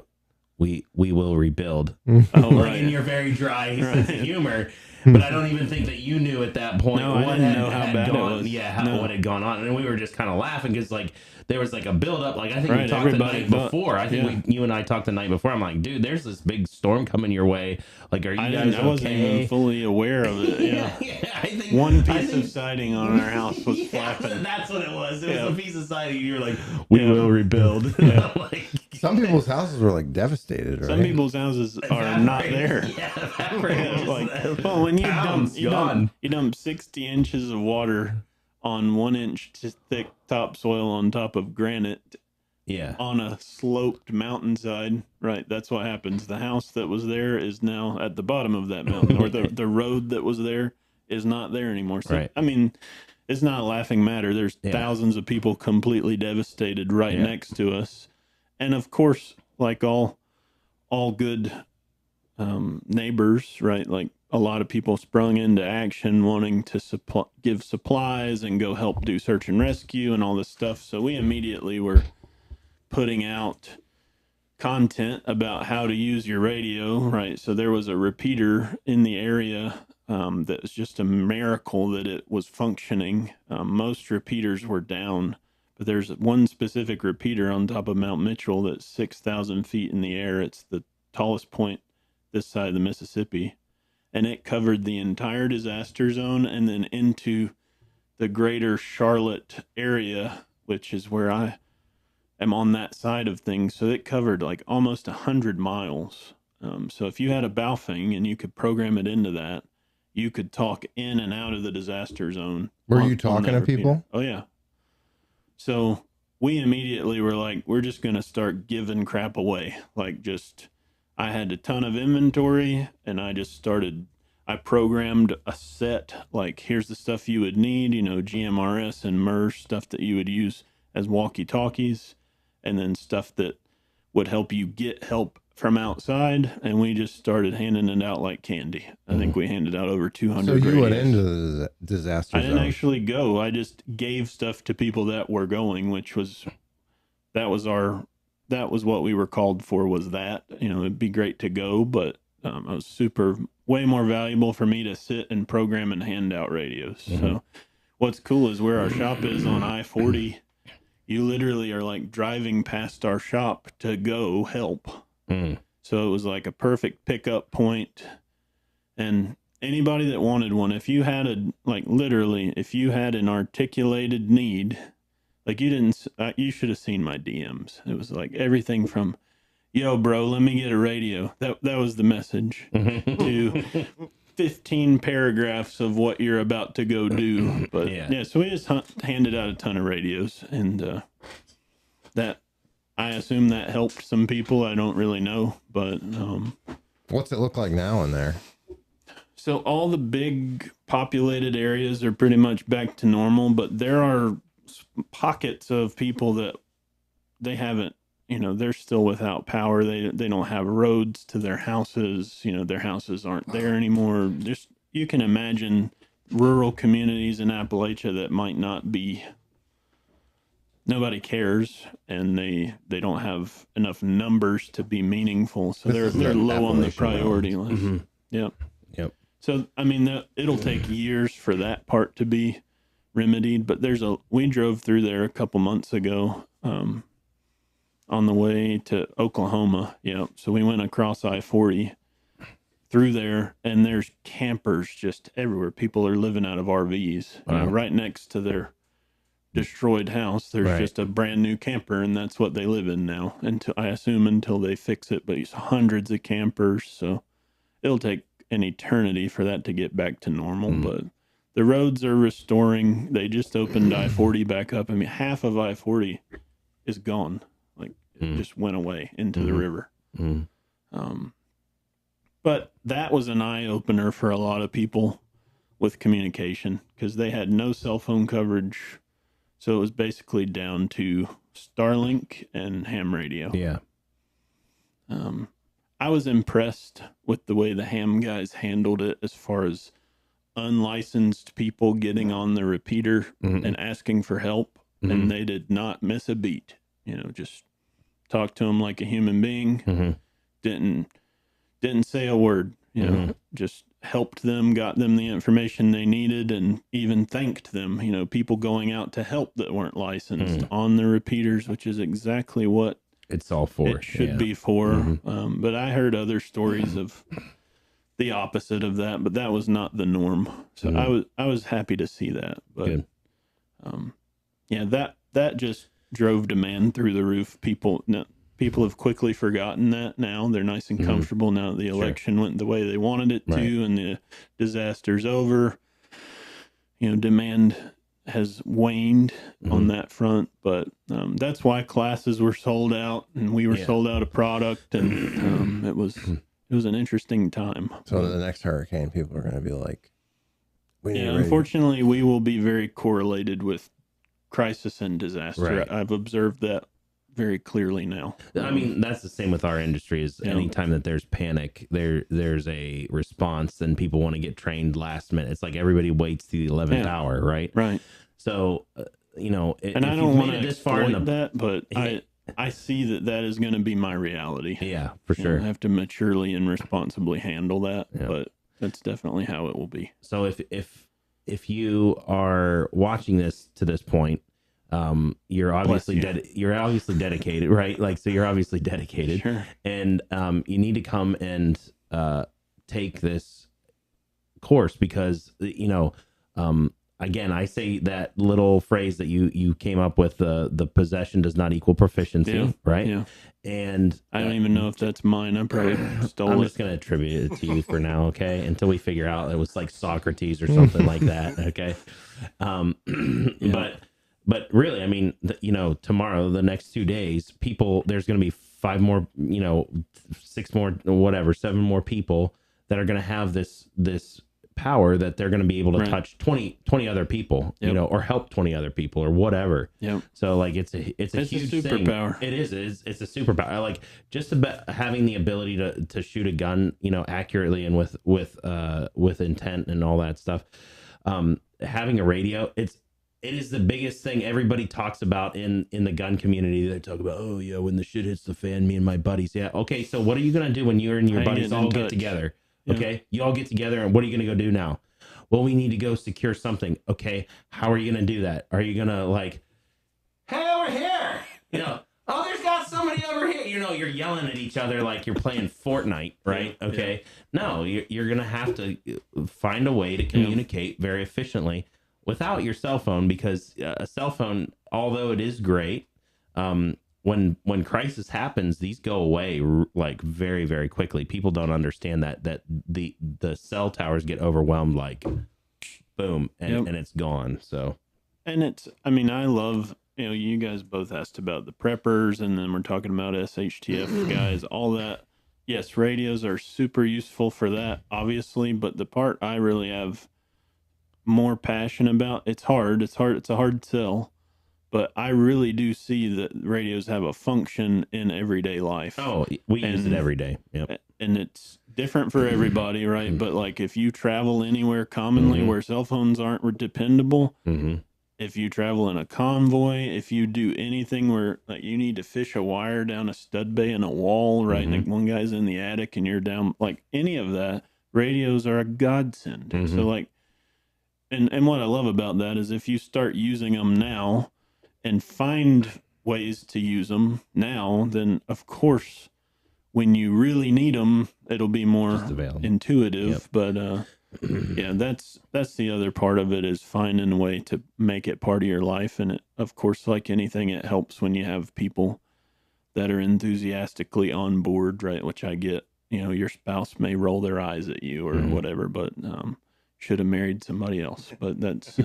we will rebuild. In your very dry sense of humor. But I don't even think that you knew at that point what it was. Yeah, what had gone on. And we were just kind of laughing because like there was like a build up. Like I think we talked everybody the night before. I think you and I talked the night before. I'm like, dude, there's this big storm coming your way. Like, are you guys okay? I wasn't even fully aware of it. Yeah. I think one piece of siding on our house was flapping. That's what it was. It was a piece of siding. You were like, we will rebuild. Like, some people's houses were like devastated. Right? Some people's houses are not there. When you dump 60 inches of water on 1 inch thick topsoil on top of granite, on a sloped mountainside, right? That's what happens. The house that was there is now at the bottom of that mountain, or the road that was there is not there anymore. So, I mean, it's not a laughing matter. There's thousands of people completely devastated right next to us, and of course, like all good neighbors, right? Like a lot of people sprung into action wanting to give supplies and go help do search and rescue and all this stuff. So we immediately were putting out content about how to use your radio, right? So there was a repeater in the area that was just a miracle that it was functioning. Most repeaters were down, but there's one specific repeater on top of Mount Mitchell that's 6,000 feet in the air. It's the tallest point this side of the Mississippi, and it covered the entire disaster zone and then into the greater Charlotte area, which is where I am on that side of things. So it covered like almost 100 miles. So if you had a Baofeng and you could program it into that, you could talk in and out of the disaster zone. Were you talking to people? Oh, yeah. So we immediately were like, we're just going to start giving crap away. Like I had a ton of inventory and I programmed a set, like here's the stuff you would need, GMRS and MERS, stuff that you would use as walkie-talkies, and then stuff that would help you get help from outside. And we just started handing it out like candy. I think we handed out over 200 So you radios. went into the disaster I didn't zone. actually go. I just gave stuff to people that were going, that was what we were called for, was that, it'd be great to go, but it was way more valuable for me to sit and program and hand out radios. So what's cool is where our shop is on I-40, you literally are like driving past our shop to go help. So it was like a perfect pickup point. And anybody that wanted one, if you had if you had an articulated need, like you should have seen my DMs. It was like everything from, yo, bro, let me get a radio. That was the message, to 15 paragraphs of what you're about to go do. But so we just handed out a ton of radios, and I assume that helped some people. I don't really know, but what's it look like now in there? So all the big populated areas are pretty much back to normal, but there are pockets of people that they haven't, they're still without power. They don't have roads to their houses. Their houses aren't there anymore. Just, you can imagine rural communities in Appalachia that might not be, nobody cares, and they don't have enough numbers to be meaningful. So they're low on the priority list. Mm-hmm. Yep. Yep. So, I mean, it'll take years for that part to be remedied, but we drove through there a couple months ago, on the way to Oklahoma. So we went across I-40 through there, and there's campers just everywhere. People are living out of RVs. Wow. Right next to their destroyed house, there's Right. just a brand new camper, and that's what they live in now. Until they fix it, but it's hundreds of campers. So it'll take an eternity for that to get back to normal, but the roads are restoring. They just opened I-40 back up. I mean, half of I-40 is gone. Like, it just went away into the river. But that was an eye-opener for a lot of people with communication, because they had no cell phone coverage. So it was basically down to Starlink and ham radio. Yeah. I was impressed with the way the ham guys handled it, as far as unlicensed people getting on the repeater and asking for help, and they did not miss a beat. Just talked to them like a human being. Didn't say a word. Just helped them, got them the information they needed, and even thanked them. People going out to help that weren't licensed on the repeaters, which is exactly what it's all for. It should be for. But I heard other stories of the opposite of that, but that was not the norm. So I was happy to see that. But Good. that just drove demand through the roof. People have quickly forgotten that now. They're nice and comfortable now that the election went the way they wanted it to, and the disaster's over. Demand has waned on that front, but that's why classes were sold out, and we were sold out of product, and it was an interesting time. So the next hurricane, people are going to be like, unfortunately, we will be very correlated with crisis and disaster. Right. I've observed that very clearly now. I mean, that's the same with our industry. Is anytime that there's panic, there's a response, and people want to get trained last minute. It's like everybody waits to the 11th hour, right? Right. So, and I don't want to exploit that, but I see that is going to be my reality. Yeah, for sure. I have to maturely and responsibly handle that, but that's definitely how it will be. So if you are watching this to this point, you're obviously dedicated, right? Like, so you're obviously dedicated, sure. And you need to come and take this course, because again, I say that little phrase that you came up with, the possession does not equal proficiency, right? Yeah. And I don't even know if that's mine. I probably stole I'm it. just going to attribute it to you for now, okay? Until we figure out it was like Socrates or something like that, okay? But really, I mean, tomorrow, the next 2 days, there's going to be 5 more, 6 more, whatever, 7 more people that are going to have this power, that they're going to be able to touch 20 other people, or help 20 other people or whatever. Yep. So like, it's a huge superpower. Thing. It is. It's a superpower. Like, just about having the ability to shoot a gun, accurately and with intent and all that stuff. Having a radio, it is the biggest thing everybody talks about in the gun community. They talk about, oh yeah, when the shit hits the fan, me and my buddies. Yeah. Okay. So what are you going to do when you and your buddies all get together? Okay. You all get together, and what are you going to go do now? Well, we need to go secure something. Okay. How are you going to do that? Are you going to like, hey, over here, oh, there's got somebody over here. You're yelling at each other like you're playing Fortnite, right? Okay. No, you're going to have to find a way to communicate very efficiently without your cell phone, because a cell phone, although it is great, when crisis happens, these go away like very, very quickly. People don't understand that the cell towers get overwhelmed, like boom, and it's gone. So, and I love, you guys both asked about the preppers, and then we're talking about SHTF guys, all that. yes, radios are super useful for that, obviously. But the part I really have more passion about, it's hard. It's a hard sell. But I really do see that radios have a function in everyday life. Oh, we use it every day. Yep. And it's different for everybody, right? But like if you travel anywhere commonly where cell phones aren't dependable, if you travel in a convoy, if you do anything where like you need to fish a wire down a stud bay in a wall, right? And one guy's in the attic and you're down, like any of that, radios are a godsend. So like, and what I love about that is if you start using them now and find ways to use them now, then of course, when you really need them, it'll be more intuitive. But yeah, that's the other part of it, is finding a way to make it part of your life. And it, of course, like anything, it helps when you have people that are enthusiastically on board, right? Which I get. You know, your spouse may roll their eyes at you or whatever, but should have married somebody else. But that's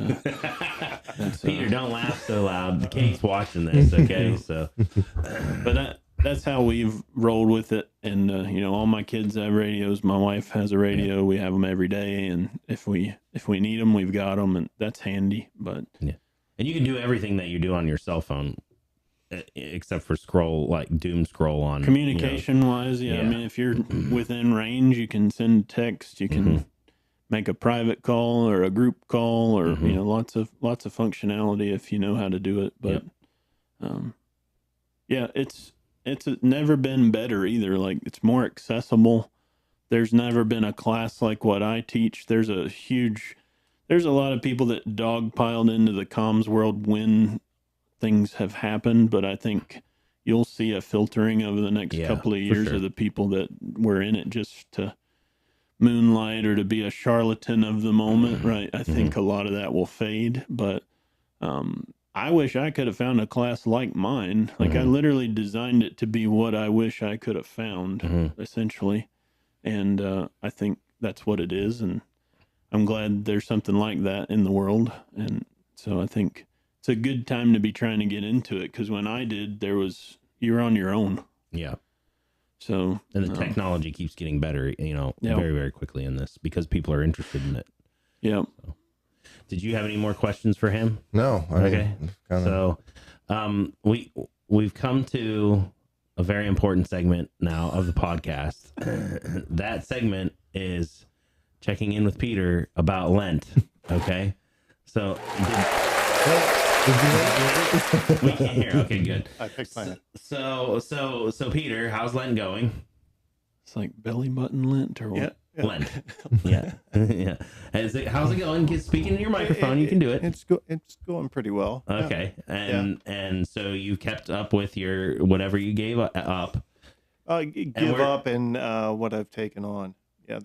Peter, don't laugh so loud. Kate's watching this, okay? So, but that's how we've rolled with it. And you know, all my kids have radios. My wife has a radio. We have them every day, and if we need them, we've got them, and that's handy. But and you can do everything that you do on your cell phone, except for scroll, like doom scroll on communication wise. I mean, if you're within range, you can send text. You can make a private call or a group call, or you know, lots of functionality if you know how to do it. But yeah, it's never been better either. Like, it's more accessible. There's never been a class like what I teach. There's a lot of people that dogpiled into the comms world when things have happened, but I think you'll see a filtering over the next couple of years of the people that were in it just to moonlight or to be a charlatan of the moment, right? I think a lot of that will fade, but I wish I could have found a class like mine. Like, I literally designed it to be what I wish I could have found, essentially. And I think that's what it is. And I'm glad there's something like that in the world. And so I think it's a good time to be trying to get into it, because when I did, you're on your own. Yeah. So, and the technology keeps getting better, you know, very, very quickly in this, because people are interested in it. Yeah. So. Did you have any more questions for him? No. Okay. So, we've come to a very important segment now of the podcast. That segment is checking in with Peter about Lent. Okay. So, we can't hear. Okay, good. I picked mine. So Peter, how's Lent going? It's like belly button Lent or what? Yeah. Lent. Yeah. Yeah. How's it going? Speaking in your microphone, you can do it. It's going pretty well. Okay. And so you kept up with your whatever you gave up. Give up and what I've taken on. Yeah,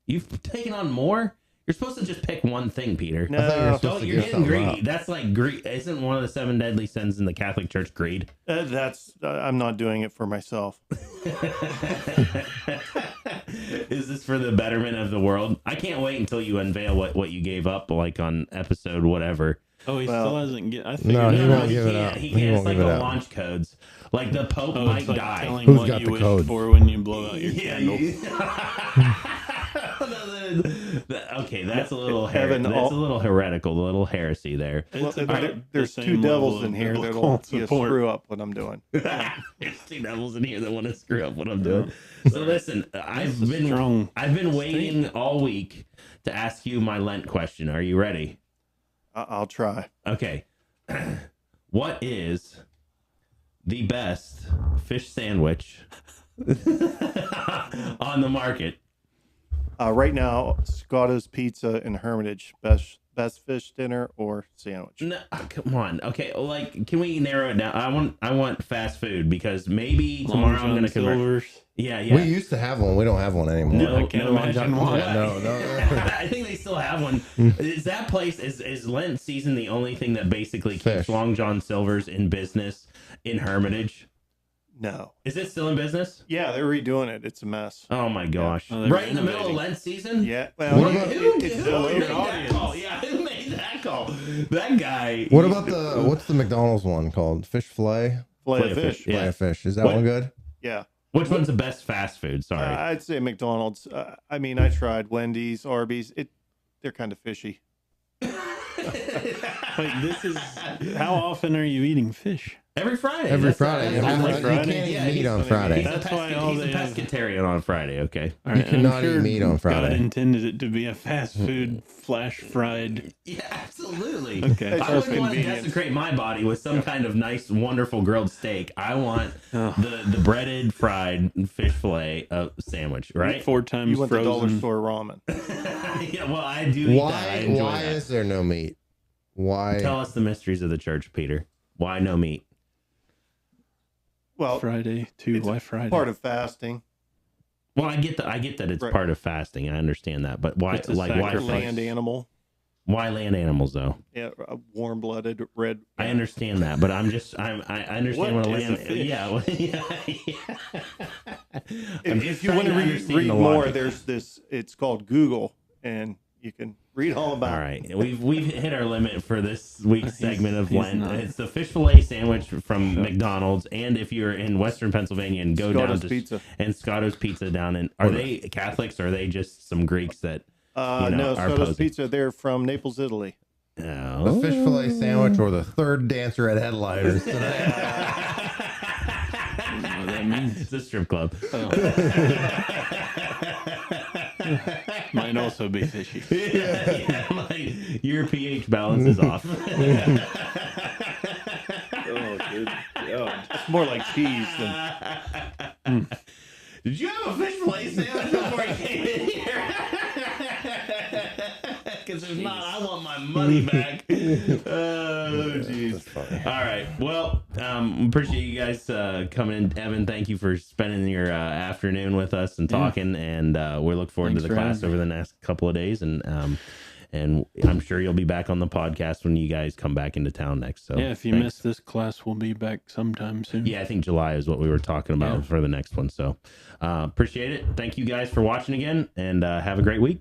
you've taken on more? You're supposed to just pick one thing, Peter. No, you're getting greedy. That's like greed. Isn't one of the 7 deadly sins in the Catholic Church greed? I'm not doing it for myself. Is this for the betterment of the world? I can't wait until you unveil what you gave up, like on episode whatever. Oh, still hasn't get. I No, he won't he give it can't. up. He He can't. It's won't like give it the up. launch codes. Like the Pope might it's like die. telling Who's what got you the wish code? for when you blow out your candles. Okay, that's a little Having that's a little heretical, a little heresy there. Well, It's about there's the 2 same devils level in of here biblical that'll support. screw up what I'm doing. There's 2 devils in here that want to screw up what I'm doing. So listen, I've been waiting all week to ask you my Lent question. Are you ready? I'll try. Okay. What is the best fish sandwich on the market? Right now, Scotto's Pizza and Hermitage, best fish dinner or sandwich. No, come on. Okay, like, can we narrow it down? I want fast food, because maybe tomorrow I'm gonna convert. Silvers. Yeah. We used to have one. We don't have one anymore. No, I can't imagine why. No. I think they still have one. Is that place is Lent season the only thing that basically keeps Fish. Long John Silver's in business in Hermitage? No. Is it still in business? Yeah, they're redoing it. It's a mess. Oh my gosh! Oh, they're Right in the middle of renovating. Lent season? Yeah. Well, What about- Who it's made below that your audience. call? Yeah, who made that call? That guy. What about what's the McDonald's one called? Fish fillet? Fillet of fish. Yeah. Fillet of fish. Is that What? one good? Yeah. Which one's the best fast food? Sorry. I'd say McDonald's. I mean, I tried Wendy's, Arby's. They're kind of fishy. Wait, how often are you eating fish? Every Friday. Every Friday. Every You Friday? can't eat meat on Friday. That's why all he's a they have- pescatarian on Friday. Okay. All You right, cannot eat meat on God Friday. intended it to be a fast food, flash fried. Yeah, absolutely. Okay. I wouldn't want to desecrate my body with some kind of nice, wonderful grilled steak. I want the breaded, fried fish fillet sandwich, right? 4 times You want the dollar frozen. store ramen. Yeah, well, I do eat that. I enjoy Why that. is there no meat? Why? Tell us the mysteries of the church, Peter. Why no meat? Well, Friday too. it's Why Friday? part of fasting. Well, I get that it's Right. part of fasting. I understand that, but why? It's a Like why? sacrifice. Land animal. Why land animals though? Yeah, a warm-blooded red. I understand that, but I understand what a What is land. a fish? Yeah, well, yeah. If you want to read more, there's this. It's called Google, and you can read all about. All right, we've hit our limit for this week's segment of he's Lent. not. It's the fish fillet sandwich from McDonald's, and if you're in Western Pennsylvania, and go down Scotto's to Pizza. and Scotto's Pizza down in. Are they Catholics? Or are they just some Greeks that? No, are Scotto's posing? Pizza. They're from Naples, Italy. The Oh. fish fillet sandwich or the third dancer at Headliners tonight? I don't know what that means. It's a strip club. Might also be fishy. Yeah, like, your pH balance is off. Oh, good God. It's more like cheese than. Did you have a fish fillet sandwich before you came in here? Because if not, I want my money back. Oh, jeez. All right. Well, appreciate you guys coming in. Evan, thank you for spending your afternoon with us and talking. And we look forward Thanks to the for class having me. over the next couple of days. And I'm sure you'll be back on the podcast when you guys come back into town next. So Yeah, if you thanks. missed this class, we'll be back sometime soon. Yeah, I think July is what we were talking about Yeah. for the next one. So appreciate it. Thank you guys for watching again, and have a great week.